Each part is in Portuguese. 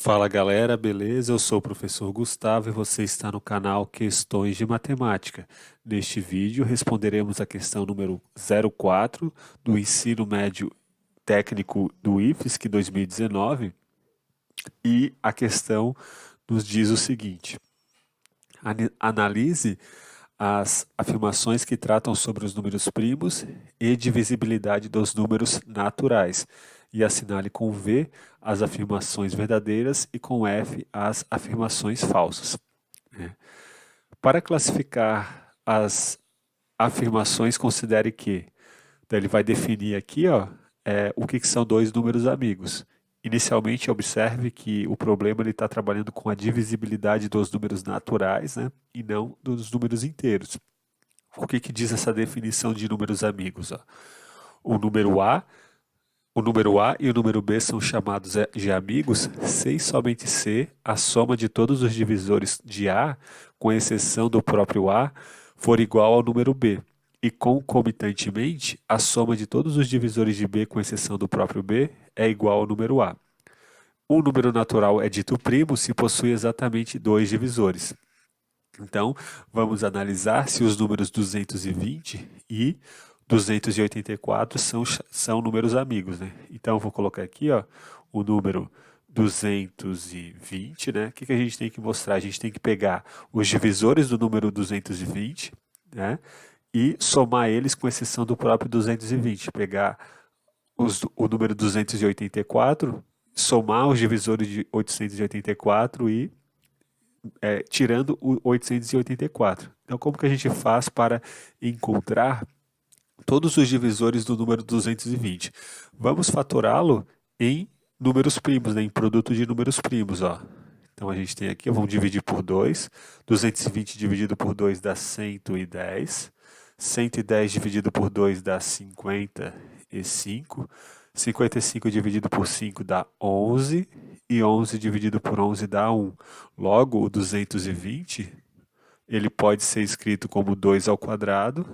Fala galera, beleza? Eu sou o professor Gustavo e você está no canal Questões de Matemática. Neste vídeo responderemos a questão número 04 do Ensino Médio Técnico do IFSC 2019 e a questão nos diz o seguinte: analise as afirmações que tratam sobre os números primos e divisibilidade dos números naturais, e assinale com V as afirmações verdadeiras e com F as afirmações falsas. Para classificar as afirmações, considere que, então ele vai definir aqui, o que são dois números amigos. Inicialmente, observe que o problema está trabalhando com a divisibilidade dos números naturais, né, e não dos números inteiros. O que diz essa definição de números amigos? O número A e o número B são chamados de amigos se e somente se a soma de todos os divisores de A, com exceção do próprio A, for igual ao número B. E concomitantemente, a soma de todos os divisores de B, com exceção do próprio B, é igual ao número A. Um número natural é dito primo se possui exatamente dois divisores. Então, vamos analisar se os números 220 e 284 são números amigos, né? Então, eu vou colocar aqui, o número 220, né? O que a gente tem que mostrar? A gente tem que pegar os divisores do número 220, né? E somar eles com exceção do próprio 220. Pegar o número 284, somar os divisores de 884 e tirando o 884. Então, como que a gente faz para encontrar todos os divisores do número 220? Vamos fatorá-lo em números primos, né? Em produto de números primos, ó. Então, a gente tem aqui, vamos dividir por 2. 220 dividido por 2 dá 110. 110 dividido por 2 dá 55. 55 dividido por 5 dá 11. E 11 dividido por 11 dá 1. Logo, o 220, ele pode ser escrito como 2 ao quadrado,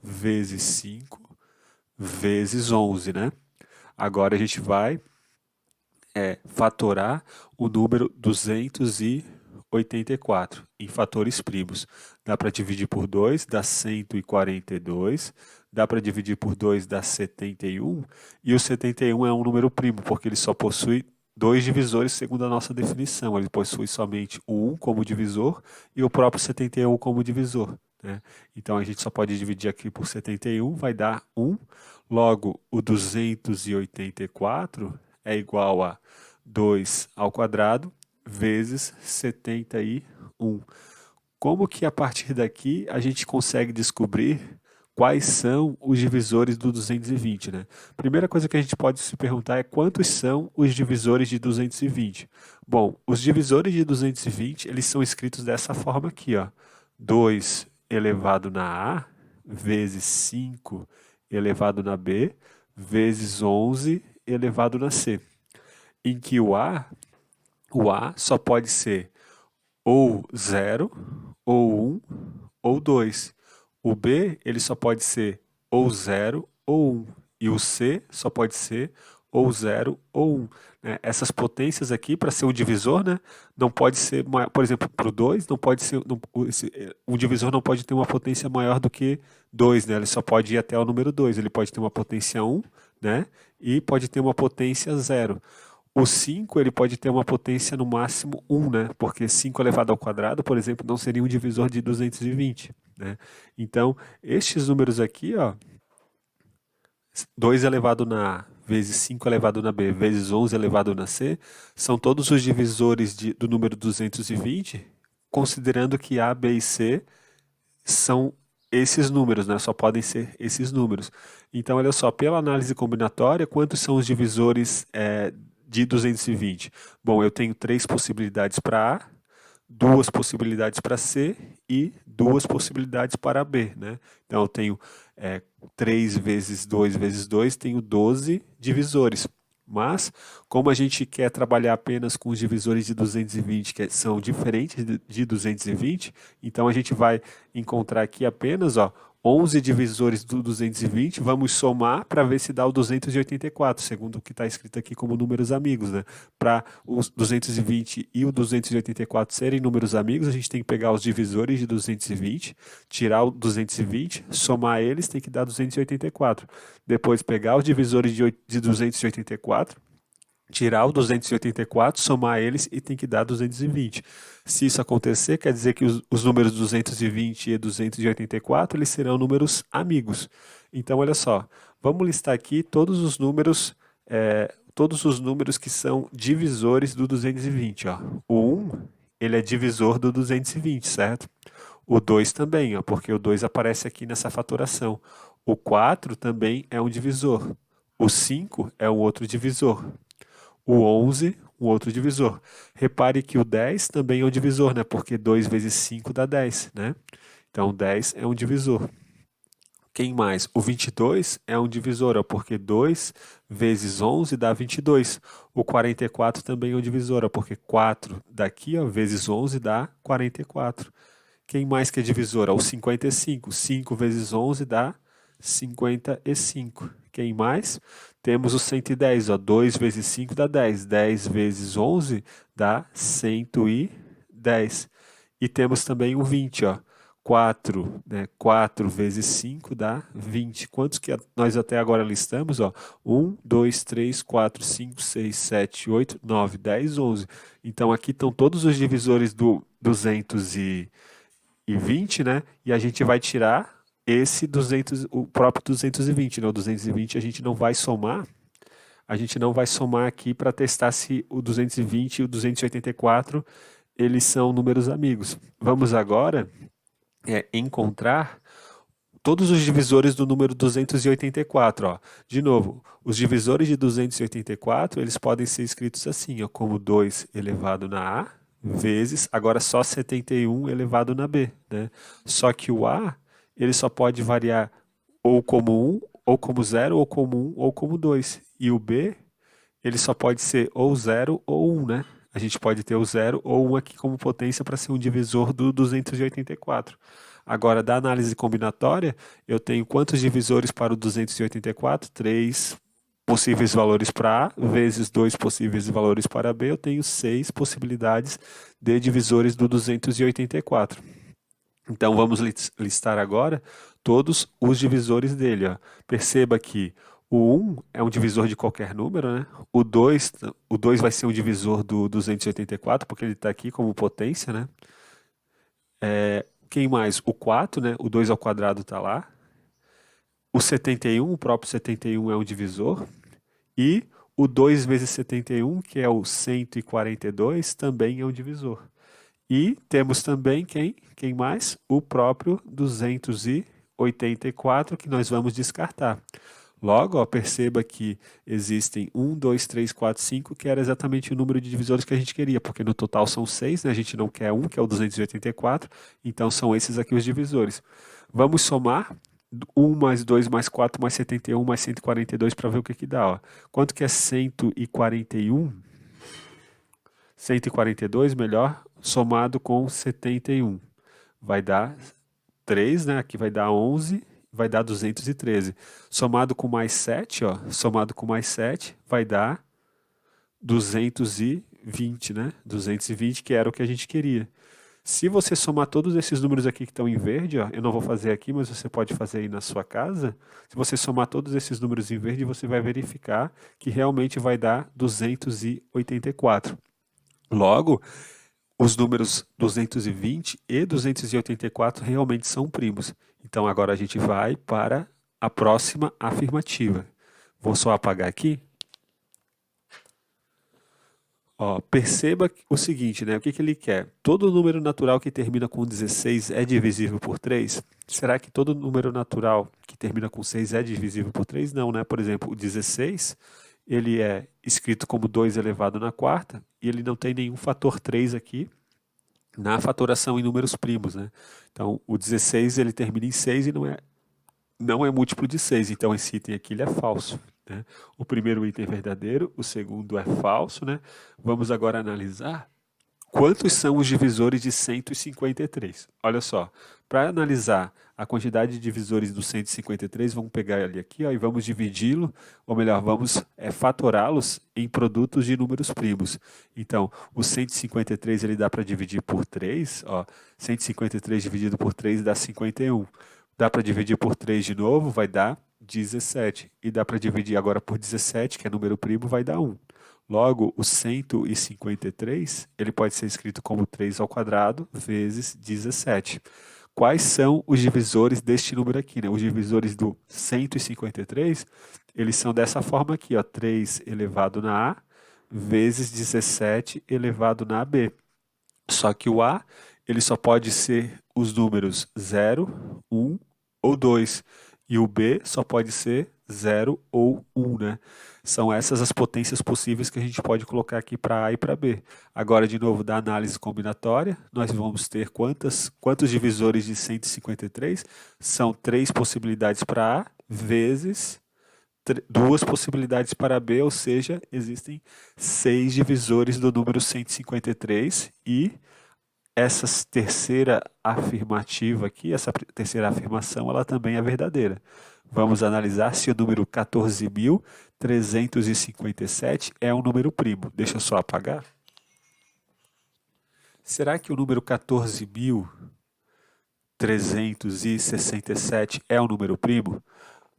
vezes 5, vezes 11, né? Agora a gente vai fatorar o número 284 em fatores primos. Dá para dividir por 2, dá 142. Dá para dividir por 2, dá 71. E o 71 é um número primo, porque ele só possui dois divisores segundo a nossa definição. Ele possui somente o 1 como divisor e o próprio 71 como divisor, né? Então a gente só pode dividir aqui por 71, vai dar 1. Logo, o 284 é igual a 2 ao quadrado vezes 71. Como que a partir daqui a gente consegue descobrir quais são os divisores do 220, né? Primeira coisa que a gente pode se perguntar é quantos são os divisores de 220. Bom, os divisores de 220, eles são escritos dessa forma aqui, ó. 2 elevado na A vezes 5 elevado na B vezes 11 elevado na C. Em que o A só pode ser ou 0, ou 1, ou 2. O B, ele só pode ser ou 0 ou 1. E o C só pode ser ou 0 ou 1. Né? Essas potências aqui, para ser um divisor, né, não pode ser, por exemplo, para o 2, não pode ser, um divisor não pode ter uma potência maior do que 2, né? Ele só pode ir até o número 2. Ele pode ter uma potência 1, né, e pode ter uma potência 0. O 5, ele pode ter uma potência no máximo 1, né? Porque 5 elevado ao quadrado, por exemplo, não seria um divisor de 220, né? Então, estes números aqui, ó, 2 elevado na A vezes 5 elevado na B vezes 11 elevado na C, são todos os divisores do número 220, considerando que A, B e C são esses números, né? Só podem ser esses números. Então, olha só, pela análise combinatória, quantos são os divisores de 220? Bom, eu tenho 3 possibilidades para A, 2 possibilidades para C e 2 possibilidades para B, né? Então, eu tenho 3 vezes 2 vezes 2, tenho 12 divisores. Mas, como a gente quer trabalhar apenas com os divisores de 220, que são diferentes de 220, então a gente vai encontrar aqui apenas 11 divisores do 220, vamos somar para ver se dá o 284, segundo o que está escrito aqui como números amigos, né? Para os 220 e o 284 serem números amigos, a gente tem que pegar os divisores de 220, tirar o 220, somar eles, tem que dar 284. Depois pegar os divisores de 284, tirar o 284, somar eles e tem que dar 220. Se isso acontecer, quer dizer que os números 220 e 284 eles serão números amigos. Então, olha só, vamos listar aqui todos os números que são divisores do 220. Ó. O 1, ele é divisor do 220, certo? O 2 também, ó, porque o 2 aparece aqui nessa fatoração. O 4 também é um divisor. O 5 é um outro divisor. O 11, um outro divisor. Repare que o 10 também é um divisor, né? Porque 2 vezes 5 dá 10, né? Então, 10 é um divisor. Quem mais? O 22 é um divisor, ó, porque 2 vezes 11 dá 22. O 44 também é um divisor, ó, porque 4 daqui, ó, vezes 11 dá 44. Quem mais que é divisor? O 55. 5 vezes 11 dá 55. Quem mais? Temos o 110. Ó. 2 vezes 5 dá 10. 10 vezes 11 dá 110. E temos também o 20. Ó. 4, né? 4 vezes 5 dá 20. Quantos que nós até agora listamos? Ó? 1, 2, 3, 4, 5, 6, 7, 8, 9, 10, 11. Então aqui estão todos os divisores do 220, né? E a gente vai tirar esse 200, o próprio 220, né? O 220 a gente não vai somar aqui para testar se o 220 e o 284 eles são números amigos. Vamos agora encontrar todos os divisores do número 284, ó. De novo, os divisores de 284, eles podem ser escritos assim, ó, como 2 elevado na A, vezes, agora só 71 elevado na B, né? Só que o A, ele só pode variar ou como 1, ou como 0, ou como 1, ou como 2. E o B, ele só pode ser ou 0 ou 1, né? A gente pode ter o 0 ou 1 aqui como potência para ser um divisor do 284. Agora, da análise combinatória, eu tenho quantos divisores para o 284? 3 possíveis valores para A, vezes 2 possíveis valores para B, eu tenho 6 possibilidades de divisores do 284. Então, vamos listar agora todos os divisores dele. Ó. Perceba que o 1 é um divisor de qualquer número, né? O 2 vai ser um divisor do 284, porque ele está aqui como potência, né? Quem mais? O 4, né? O 2 ao quadrado está lá. O 71, o próprio 71 é um divisor. E o 2 vezes 71, que é o 142, também é um divisor. E temos também quem mais? O próprio 284, que nós vamos descartar. Logo, ó, perceba que existem 1, 2, 3, 4, 5, que era exatamente o número de divisores que a gente queria, porque no total são 6, né? A gente não quer 1, que é o 284, então são esses aqui os divisores. Vamos somar 1 mais 2 mais 4 mais 71 mais 142 para ver o que que dá. Ó. Quanto que é 141? 142, melhor, somado com 71. Vai dar 3, né? Aqui vai dar 11, vai dar 213. Somado com mais 7, ó, somado com mais 7, vai dar 220, né? 220, que era o que a gente queria. Se você somar todos esses números aqui que estão em verde, ó, eu não vou fazer aqui, mas você pode fazer aí na sua casa. Se você somar todos esses números em verde, você vai verificar que realmente vai dar 284. Logo, os números 220 e 284 realmente são primos. Então agora a gente vai para a próxima afirmativa. Vou só apagar aqui. Ó, perceba o seguinte, né? O que ele quer? Todo número natural que termina com 16 é divisível por 3? Será que todo número natural que termina com 6 é divisível por 3? Não, né? Por exemplo, o 16, ele é escrito como 2 elevado na quarta e ele não tem nenhum fator 3 aqui na fatoração em números primos, né? Então, o 16 ele termina em 6 e não é múltiplo de 6, então esse item aqui ele é falso. Né? O primeiro item é verdadeiro, o segundo é falso. Né? Vamos agora analisar Quantos são os divisores de 153? Olha só, para analisar a quantidade de divisores do 153, vamos pegar ele aqui, ó, e vamos dividi-lo, ou melhor, vamos fatorá-los em produtos de números primos. Então, o 153 ele dá para dividir por 3, ó, 153 dividido por 3 dá 51. Dá para dividir por 3 de novo, vai dar 17. E dá para dividir agora por 17, que é número primo, vai dar 1. Logo, o 153, ele pode ser escrito como 3 ao quadrado vezes 17. Quais são os divisores deste número aqui, né? Os divisores do 153, eles são dessa forma aqui, ó, 3 elevado na A vezes 17 elevado na B. Só que o A, ele só pode ser os números 0, 1 ou 2. E o B só pode ser 0 ou 1, né? São essas as potências possíveis que a gente pode colocar aqui para A e para B. Agora, de novo, da análise combinatória, nós vamos ter quantos divisores de 153? São 3 possibilidades para A vezes 2 possibilidades para B, ou seja, existem 6 divisores do número 153 e essa terceira afirmativa aqui, essa terceira afirmação, ela também é verdadeira. Vamos analisar se o número 14.357 é um número primo. Deixa eu só apagar. Será que o número 14.367 é um número primo?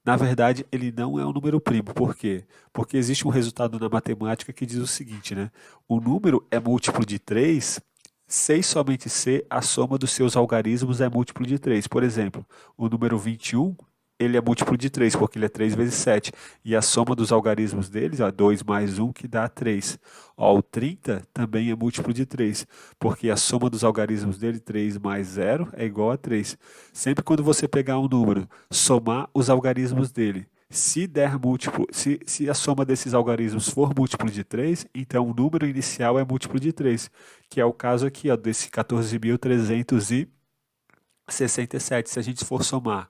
Na verdade, ele não é um número primo. Por quê? Porque existe um resultado na matemática que diz o seguinte, né? O número é múltiplo de 3 se e somente se a soma dos seus algarismos é múltiplo de 3. Por exemplo, o número 21, ele é múltiplo de 3, porque ele é 3 vezes 7. E a soma dos algarismos deles, ó, 2 mais 1, que dá 3. Ó, o 30 também é múltiplo de 3, porque a soma dos algarismos dele, 3 mais 0, é igual a 3. Sempre quando você pegar um número, somar os algarismos dele, se der múltiplo, se a soma desses algarismos for múltiplo de 3, então o número inicial é múltiplo de 3, que é o caso aqui, ó, desse 14.367. Se a gente for somar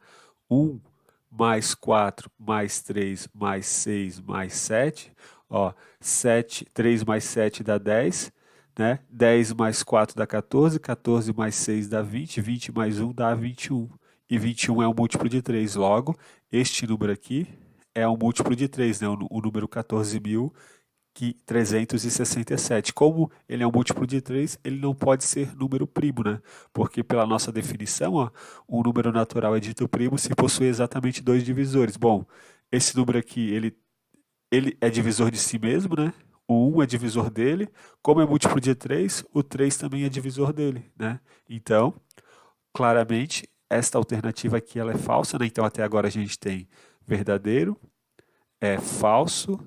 1 mais 4 mais 3 mais 6 mais 7, ó, 3 mais 7 dá 10, né? 10 mais 4 dá 14, 14 mais 6 dá 20, 20 mais 1 dá 21. E 21 é um múltiplo de 3. Logo, este número aqui é um múltiplo de 3, né? O número 14.367. Como ele é um múltiplo de 3, ele não pode ser número primo, né? Porque pela nossa definição, ó, um número natural é dito primo se possui exatamente 2 divisores. Bom, esse número aqui, ele é divisor de si mesmo, né? O 1 é divisor dele. Como é múltiplo de 3, o 3 também é divisor dele, né? Então, claramente, esta alternativa aqui ela é falsa, né? Então, até agora a gente tem verdadeiro, falso,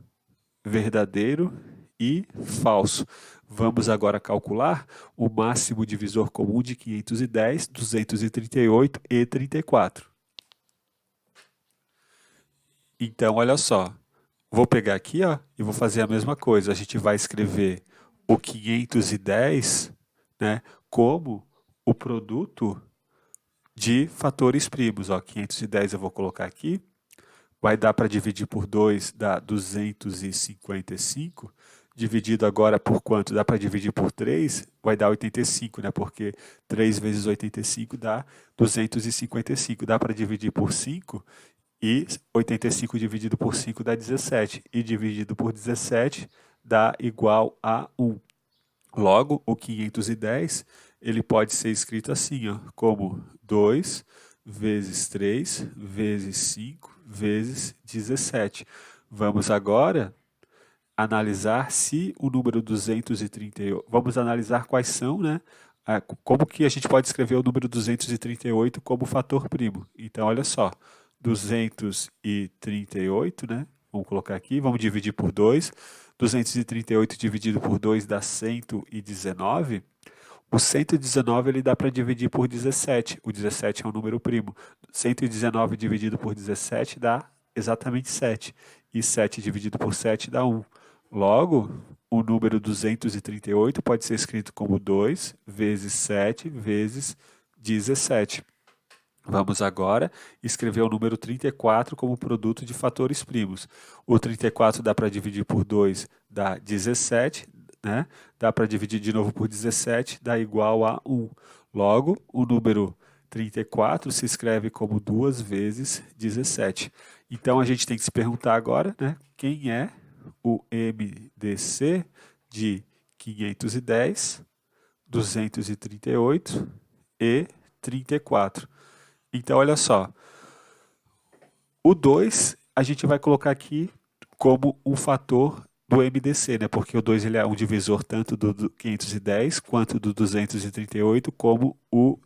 verdadeiro e falso. Vamos agora calcular o máximo divisor comum de 510, 238 e 34. Então, olha só. Vou pegar aqui, ó, e vou fazer a mesma coisa. A gente vai escrever o 510, né, como o produto de fatores primos. Ó, 510 eu vou colocar aqui. Vai dar para dividir por 2, dá 255. Dividido agora por quanto? Dá para dividir por 3, vai dar 85, né? Porque 3 vezes 85 dá 255. Dá para dividir por 5 e 85 dividido por 5 dá 17. E dividido por 17 dá igual a 1. Logo, o 510 ele pode ser escrito assim, ó, como 2 vezes 3 vezes 5 vezes 17. Vamos agora analisar se o número 238... Vamos analisar quais são, né? Como que a gente pode escrever o número 238 como fator primo. Então, olha só, 238, né? Vamos colocar aqui, vamos dividir por 2. 238 dividido por 2 dá 119. O 119 ele dá para dividir por 17. O 17 é um número primo. 119 dividido por 17 dá exatamente 7. E 7 dividido por 7 dá 1. Logo, o número 238 pode ser escrito como 2 vezes 7 vezes 17. Vamos agora escrever o número 34 como produto de fatores primos. O 34 dá para dividir por 2, dá 17. né? Dá para dividir de novo por 17, dá igual a 1. Logo, o número 34 se escreve como 2 vezes 17. Então, a gente tem que se perguntar agora, né? Quem é o MDC de 510, 238 e 34. Então, olha só. O 2 a gente vai colocar aqui como um fator do MDC, né? Porque o 2 ele é um divisor tanto do 510 quanto do 238 como o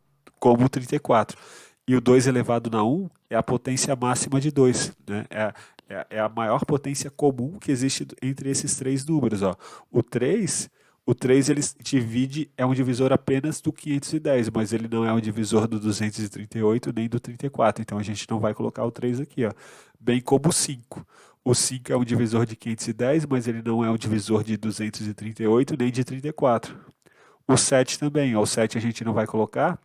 34. E o 2 elevado na 1 é a potência máxima de 2, né? É a maior potência comum que existe entre esses três números, ó. O 3 o 3 ele divide, é um divisor apenas do 510, mas ele não é um divisor do 238 nem do 34, então a gente não vai colocar o 3 aqui, ó. Bem como o 5. O 5 é um divisor de 510, mas ele não é um divisor de 238 nem de 34. O 7 também, ó, o 7 a gente não vai colocar,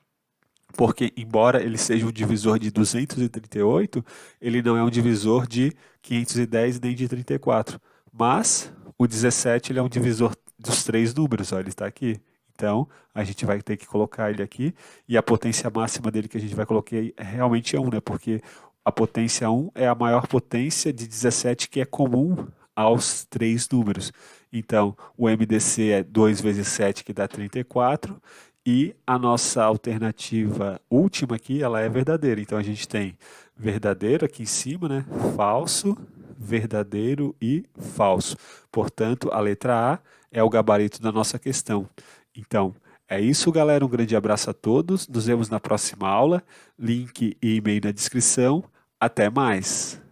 porque embora ele seja um divisor de 238, ele não é um divisor de 510 nem de 34. Mas o 17 ele é um divisor dos três números, ó, ele está aqui. Então, a gente vai ter que colocar ele aqui, e a potência máxima dele que a gente vai colocar é realmente 1, né? Porque a potência 1 é a maior potência de 17 que é comum aos três números. Então, o MDC é 2 vezes 7, que dá 34, e a nossa alternativa última aqui, ela é verdadeira. Então, a gente tem verdadeiro aqui em cima, né? Falso, verdadeiro e falso. Portanto, a letra A é o gabarito da nossa questão. Então, é isso, galera. Um grande abraço a todos. Nos vemos na próxima aula. Link e e-mail na descrição. Até mais!